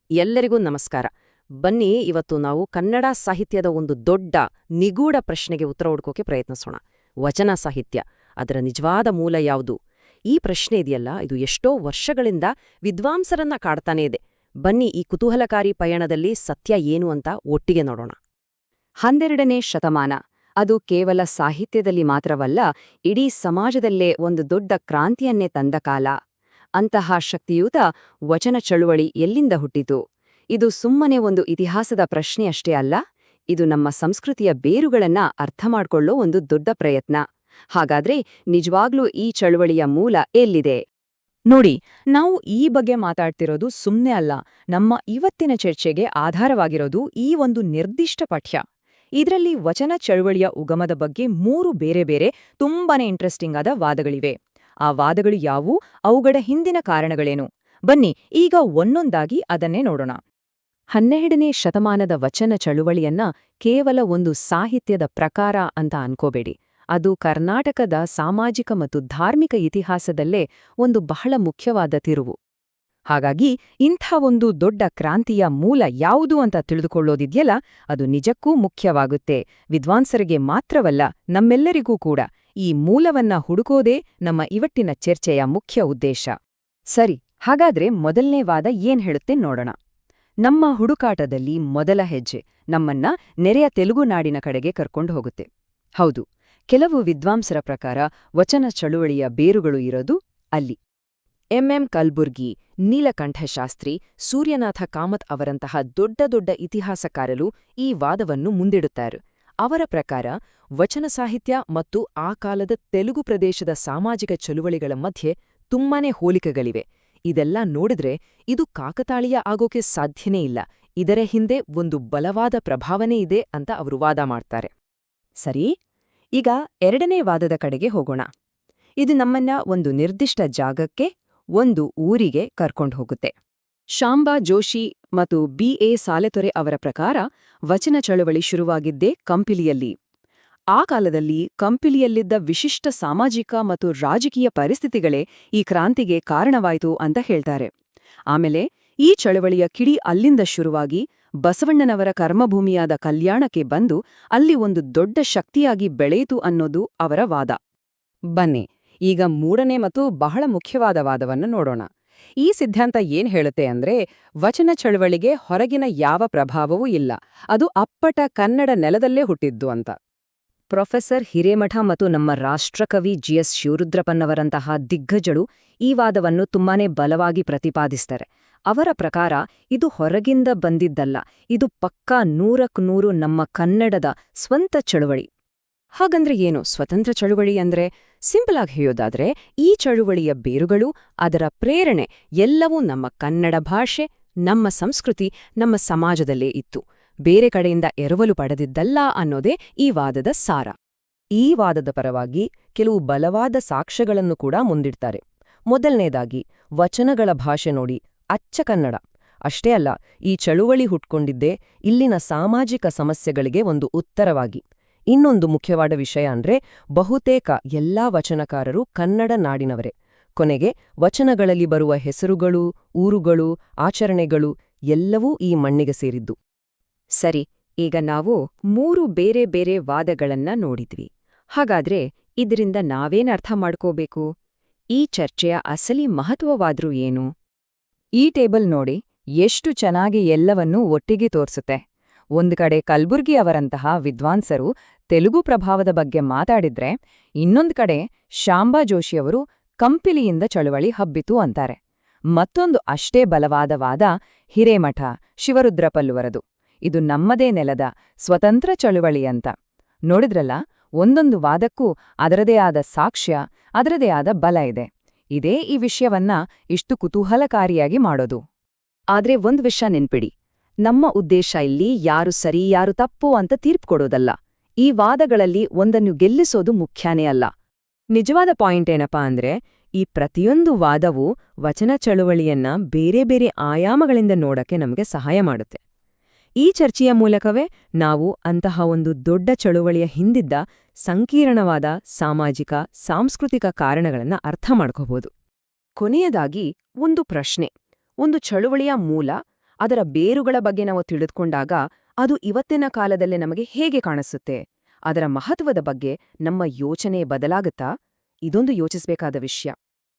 ಎಲ್ಲರಿಗೂ ನಮಸ್ಕಾರ. ಬನ್ನಿ ಇವತ್ತು ನಾವು ಕನ್ನಡ ಸಾಹಿತ್ಯದ ಒಂದು ದೊಡ್ಡ ನಿಗೂಢ ಪ್ರಶ್ನೆಗೆ ಉತ್ತರ ಹುಡುಕೋಕೆ ಪ್ರಯತ್ನಿಸೋಣ. ವಚನ ಸಾಹಿತ್ಯ, ಅದರ ನಿಜವಾದ ಮೂಲ ಯಾವುದು? ಈ ಪ್ರಶ್ನೆ ಇದೆಯಲ್ಲ, ಇದು ಎಷ್ಟೋ ವರ್ಷಗಳಿಂದ ವಿದ್ವಾಂಸರನ್ನ ಕಾಡ್ತಾನೇ ಇದೆ. ಬನ್ನಿ ಈ ಕುತೂಹಲಕಾರಿ ಪಯಣದಲ್ಲಿ ಸತ್ಯ ಏನು ಅಂತ ಒಟ್ಟಿಗೆ ನೋಡೋಣ. 12ನೇ ಶತಮಾನ, ಅದು ಕೇವಲ ಸಾಹಿತ್ಯದಲ್ಲಿ ಮಾತ್ರವಲ್ಲ, ಇಡೀ ಸಮಾಜದಲ್ಲೇ ಒಂದು ದೊಡ್ಡ ಕ್ರಾಂತಿಯನ್ನೇ ತಂದ ಕಾಲ. ಅಂತಹ ಶಕ್ತಿಯುತ ವಚನ ಚಳುವಳಿ ಎಲ್ಲಿಂದ ಹುಟ್ಟಿತು? ಇದು ಸುಮ್ಮನೆ ಒಂದು ಇತಿಹಾಸದ ಪ್ರಶ್ನೆಯಷ್ಟೇ ಅಲ್ಲ, ಇದು ನಮ್ಮ ಸಂಸ್ಕೃತಿಯ ಬೇರುಗಳನ್ನ ಅರ್ಥಮಾಡ್ಕೊಳ್ಳೋ ಒಂದು ದೊಡ್ಡ ಪ್ರಯತ್ನ. ಹಾಗಾದ್ರೆ ನಿಜವಾಗ್ಲೂ ಈ ಚಳುವಳಿಯ ಮೂಲ ಎಲ್ಲಿದೆ? ನೋಡಿ, ನಾವು ಈ ಬಗ್ಗೆ ಮಾತಾಡ್ತಿರೋದು ಸುಮ್ನೆ ಅಲ್ಲ. ನಮ್ಮ ಇವತ್ತಿನ ಚರ್ಚೆಗೆ ಆಧಾರವಾಗಿರೋದು ಈ ಒಂದು ನಿರ್ದಿಷ್ಟ ಪಠ್ಯ. ಇದರಲ್ಲಿ ವಚನ ಚಳುವಳಿಯ ಉಗಮದ ಬಗ್ಗೆ 3 ಬೇರೆ ಬೇರೆ ತುಂಬಾನೇ ಇಂಟ್ರೆಸ್ಟಿಂಗ್ ಆದ ವಾದಗಳಿವೆ. ಆ ವಾದಗಳು ಯಾವುವು? ಅವುಗಳ ಹಿಂದಿನ ಕಾರಣಗಳೇನು? ಬನ್ನಿ ಈಗ ಒಂದೊಂದಾಗಿ ಅದನ್ನೇ ನೋಡೋಣ. 12ನೇ ಶತಮಾನದ ವಚನ ಚಳುವಳಿಯನ್ನ ಕೇವಲ ಒಂದು ಸಾಹಿತ್ಯದ ಪ್ರಕಾರ ಅಂತ ಅನ್ಕೋಬೇಡಿ. ಅದು ಕರ್ನಾಟಕದ ಸಾಮಾಜಿಕ ಮತ್ತು ಧಾರ್ಮಿಕ ಇತಿಹಾಸದಲ್ಲೇ ಒಂದು ಬಹಳ ಮುಖ್ಯವಾದ ತಿರುವು. ಹಾಗಾಗಿ ಇಂಥ ಒಂದು ದೊಡ್ಡ ಕ್ರಾಂತಿಯ ಮೂಲ ಯಾವುದು ಅಂತ ತಿಳಿದುಕೊಳ್ಳೋದಿದೆಯಲ್ಲ, ಅದು ನಿಜಕ್ಕೂ ಮುಖ್ಯವಾಗುತ್ತೆ. ವಿದ್ವಾಂಸರಿಗೆ ಮಾತ್ರವಲ್ಲ, ನಮ್ಮೆಲ್ಲರಿಗೂ ಕೂಡ. ಈ ಮೂಲವನ್ನ ಹುಡುಕೋದೇ ನಮ್ಮ ಇವತ್ತಿನ ಚರ್ಚೆಯ ಮುಖ್ಯ ಉದ್ದೇಶ. ಸರಿ, ಹಾಗಾದ್ರೆ ಮೊದಲನೇ ವಾದ ಏನ್ ಹೇಳುತ್ತೆ ನೋಡೋಣ. ನಮ್ಮ ಹುಡುಕಾಟದಲ್ಲಿ ಮೊದಲ ಹೆಜ್ಜೆ ನಮ್ಮನ್ನ ನೆರೆಯ ತೆಲುಗುನಾಡಿನ ಕಡೆಗೆ ಕರ್ಕೊಂಡು ಹೋಗುತ್ತೆ. ಹೌದು, ಕೆಲವು ವಿದ್ವಾಂಸರ ಪ್ರಕಾರ ವಚನ ಚಳುವಳಿಯ ಬೇರುಗಳು ಇರೋದು ಅಲ್ಲಿ. ಎಂ ಕಲ್ಬುರ್ಗಿ, ನೀಲಕಂಠಶಾಸ್ತ್ರಿ, ಸೂರ್ಯನಾಥ ಕಾಮತ್ ಅವರಂತಹ ದೊಡ್ಡ ದೊಡ್ಡ ಇತಿಹಾಸಕಾರರು ಈ ವಾದವನ್ನು ಮುಂದಿಡುತ್ತಾರೆ. ಅವರ ಪ್ರಕಾರ ವಚನ ಸಾಹಿತ್ಯ ಮತ್ತು ಆ ಕಾಲದ ತೆಲುಗು ಪ್ರದೇಶದ ಸಾಮಾಜಿಕ ಚಳುವಳಿಗಳ ಮಧ್ಯೆ ತುಂಬಾನೇ ಹೋಲಿಕೆಗಳಿವೆ. ಇದೆಲ್ಲ ನೋಡಿದ್ರೆ ಇದು ಕಾಕತಾಳೀಯ ಆಗೋಕೆ ಸಾಧ್ಯನೇ ಇಲ್ಲ. ಇದರ ಹಿಂದೆ ಒಂದು ಬಲವಾದ ಪ್ರಭಾವನೆ ಇದೆ ಅಂತ ಅವರು ವಾದ ಮಾಡ್ತಾರೆ. ಸರಿ, ಈಗ ಎರಡನೇ ವಾದದ ಕಡೆಗೆ ಹೋಗೋಣ. ಇದು ನಮ್ಮನ್ನ ಒಂದು ನಿರ್ದಿಷ್ಟ ಜಾಗಕ್ಕೆ, ಒಂದು ಊರಿಗೆ ಕರ್ಕೊಂಡು ಹೋಗುತ್ತೆ. ಶಾಂಬಾ ಜೋಶಿ ಮತ್ತು ಬಿ.ಎ. ಸಾಲೆತೊರೆ ಅವರ ಪ್ರಕಾರ ವಚನ ಚಳವಳಿ ಶುರುವಾಗಿದ್ದೇ ಕಂಪಿಲಿಯಲ್ಲಿ. ಆ ಕಾಲದಲ್ಲಿ ಕಂಪಿಲಿಯಲ್ಲಿದ್ದ ವಿಶಿಷ್ಟ ಸಾಮಾಜಿಕ ಮತ್ತು ರಾಜಕೀಯ ಪರಿಸ್ಥಿತಿಗಳೇ ಈ ಕ್ರಾಂತಿಗೆ ಕಾರಣವಾಯಿತು ಅಂತ ಹೇಳ್ತಾರೆ. ಆಮೇಲೆ ಈ ಚಳವಳಿಯ ಕಿಡಿ ಅಲ್ಲಿಂದ ಶುರುವಾಗಿ ಬಸವಣ್ಣನವರ ಕರ್ಮಭೂಮಿಯಾದ ಕಲ್ಯಾಣಕ್ಕೆ ಬಂದು ಅಲ್ಲಿ ಒಂದು ದೊಡ್ಡ ಶಕ್ತಿಯಾಗಿ ಬೆಳೆಯಿತು ಅನ್ನೋದು ಅವರ ವಾದ. ಬನ್ನಿ ಈಗ 3ನೇ ಮತ್ತು ಬಹಳ ಮುಖ್ಯವಾದ ವಾದವನ್ನು ನೋಡೋಣ. ಈ ಸಿದ್ಧಾಂತ ಏನ್ ಹೇಳುತ್ತೆ ಅಂದ್ರೆ, ವಚನ ಚಳವಳಿಗೆ ಹೊರಗಿನ ಯಾವ ಪ್ರಭಾವವೂ ಇಲ್ಲ, ಅದು ಅಪ್ಪಟ ಕನ್ನಡ ನೆಲದಲ್ಲೇ ಹುಟ್ಟಿದ್ದು ಅಂತ. ಪ್ರೊಫೆಸರ್ ಹಿರೇಮಠ ಮತ್ತು ನಮ್ಮ ರಾಷ್ಟ್ರಕವಿ ಜಿ.ಎಸ್. ಶಿವರುದ್ರಪ್ಪನವರಂತಹ ದಿಗ್ಗಜರು ಈ ವಾದವನ್ನು ತುಂಬಾನೇ ಬಲವಾಗಿ ಪ್ರತಿಪಾದಿಸ್ತಾರೆ. ಅವರ ಪ್ರಕಾರ ಇದು ಹೊರಗಿಂದ ಬಂದಿದ್ದಲ್ಲ, ಇದು ಪಕ್ಕಾ 100ಕ್ಕೆ 100 ನಮ್ಮ ಕನ್ನಡದ ಸ್ವಂತ ಚಳುವಳಿ. ಹಾಗಂದ್ರೆ ಏನು ಸ್ವತಂತ್ರ ಚಳುವಳಿ ಅಂದ್ರೆ? ಸಿಂಪಲ್ ಆಗಿ ಹೇಳೋದಾದ್ರೆ, ಈ ಚಳುವಳಿಯ ಬೇರುಗಳು, ಅದರ ಪ್ರೇರಣೆ ಎಲ್ಲವೂ ನಮ್ಮ ಕನ್ನಡ ಭಾಷೆ, ನಮ್ಮ ಸಂಸ್ಕೃತಿ, ನಮ್ಮ ಸಮಾಜದಲ್ಲೇ ಇತ್ತು. ಬೇರೆ ಕಡೆಯಿಂದ ಎರವಲು ಪಡೆದಿದ್ದಲ್ಲ ಅನ್ನೋದೇ ಈ ವಾದದ ಸಾರ. ಈ ವಾದದ ಪರವಾಗಿ ಕೆಲವು ಬಲವಾದ ಸಾಕ್ಷ್ಯಗಳನ್ನು ಕೂಡ ಮುಂದಿಡ್ತಾರೆ. ಮೊದಲನೇದಾಗಿ, ವಚನಗಳ ಭಾಷೆ ನೋಡಿ, ಅಚ್ಚ ಕನ್ನಡ. ಅಷ್ಟೇ ಅಲ್ಲ, ಈ ಚಳುವಳಿ ಹುಟ್ಕೊಂಡಿದ್ದೇ ಇಲ್ಲಿನ ಸಾಮಾಜಿಕ ಸಮಸ್ಯೆಗಳಿಗೆ ಒಂದು ಉತ್ತರವಾಗಿ. ಇನ್ನೊಂದು ಮುಖ್ಯವಾದ ವಿಷಯ ಅಂದ್ರೆ, ಬಹುತೇಕ ಎಲ್ಲಾ ವಚನಕಾರರು ಕನ್ನಡ ನಾಡಿನವರೇ. ಕೊನೆಗೆ ವಚನಗಳಲ್ಲಿ ಬರುವ ಹೆಸರುಗಳು, ಊರುಗಳು, ಆಚರಣೆಗಳು ಎಲ್ಲವೂ ಈ ಮಣ್ಣಿಗೆ ಸೇರಿದ್ದು. ಸರಿ, ಈಗ ನಾವು 3 ಬೇರೆ ಬೇರೆ ವಾದಗಳನ್ನ ನೋಡಿದ್ವಿ. ಹಾಗಾದ್ರೆ ಇದರಿಂದ ನಾವೇನ್ ಅರ್ಥ ಮಾಡ್ಕೋಬೇಕು? ಈ ಚರ್ಚೆಯ ಅಸಲಿ ಮಹತ್ವವಾದ್ರೂ ಏನು? ಈ ಟೇಬಲ್ ನೋಡಿ, ಎಷ್ಟು ಚೆನ್ನಾಗಿ ಎಲ್ಲವನ್ನೂ ಒಟ್ಟಿಗೆ ತೋರ್ಸುತ್ತೆ. ಒಂದು ಕಡೆ ಕಲ್ಬುರ್ಗಿ ಅವರಂತಹ ವಿದ್ವಾಂಸರು ತೆಲುಗು ಪ್ರಭಾವದ ಬಗ್ಗೆ ಮಾತಾಡಿದ್ರೆ, ಇನ್ನೊಂದು ಕಡೆ ಶಾಂಬಾ ಜೋಶಿಯವರು ಕಂಪಿಲಿಯಿಂದ ಚಳುವಳಿ ಹಬ್ಬಿತು ಅಂತಾರೆ. ಮತ್ತೊಂದು ಅಷ್ಟೇ ಬಲವಾದ ವಾದ ಹಿರೇಮಠ, ಶಿವರುದ್ರಪ್ಪಲ್ಲುವರದು. ಇದು ನಮ್ಮದೇ ನೆಲದ ಸ್ವತಂತ್ರ ಚಳುವಳಿ ಅಂತ. ನೋಡಿದ್ರಲ್ಲ, ಒಂದೊಂದು ವಾದಕ್ಕೂ ಅದರದೇ ಆದ ಸಾಕ್ಷ್ಯ, ಅದರದೇ ಆದ ಬಲ ಇದೆ. ಇದೇ ಈ ವಿಷಯವನ್ನ ಇಷ್ಟು ಕುತೂಹಲಕಾರಿಯಾಗಿ ಮಾಡೋದು. ಆದ್ರೆ ಒಂದ್ ವಿಷಯ ನೆನ್ಪಿಡಿ, ನಮ್ಮ ಉದ್ದೇಶ ಇಲ್ಲಿ ಯಾರು ಸರಿ ಯಾರು ತಪ್ಪು ಅಂತ ತೀರ್ಪು ಕೊಡೋದಲ್ಲ. ಈ ವಾದಗಳಲ್ಲಿ ಒಂದನ್ನು ಗೆಲ್ಲಿಸೋದು ಮುಖ್ಯನೇ ಅಲ್ಲ. ನಿಜವಾದ ಪಾಯಿಂಟ್ ಏನಪ್ಪಾ ಅಂದ್ರೆ, ಈ ಪ್ರತಿಯೊಂದು ವಾದವೂ ವಚನ ಚಳುವಳಿಯನ್ನ ಬೇರೆ ಬೇರೆ ಆಯಾಮಗಳಿಂದ ನೋಡಕ್ಕೆ ನಮಗೆ ಸಹಾಯ ಮಾಡುತ್ತೆ. ಈ ಚರ್ಚೆಯ ಮೂಲಕವೇ ನಾವು ಅಂತಹ ಒಂದು ದೊಡ್ಡ ಚಳುವಳಿಯ ಹಿಂದಿದ್ದ ಸಂಕೀರ್ಣವಾದ ಸಾಮಾಜಿಕ ಸಾಂಸ್ಕೃತಿಕ ಕಾರಣಗಳನ್ನ ಅರ್ಥ ಮಾಡ್ಕೋಬಹುದು. ಕೊನೆಯದಾಗಿ ಒಂದು ಪ್ರಶ್ನೆ, ಒಂದು ಚಳುವಳಿಯ ಮೂಲ, ಅದರ ಬೇರುಗಳ ಬಗ್ಗೆ ನಾವು ತಿಳಿದುಕೊಂಡಾಗ ಅದು ಇವತ್ತಿನ ಕಾಲದಲ್ಲಿ ನಮಗೆ ಹೇಗೆ ಕಾಣಿಸುತ್ತೆ? ಅದರ ಮಹತ್ವದ ಬಗ್ಗೆ ನಮ್ಮ ಯೋಚನೆ ಬದಲಾಗುತ್ತಾ? ಇದೊಂದು ಯೋಚಿಸಬೇಕಾದ ವಿಷಯ.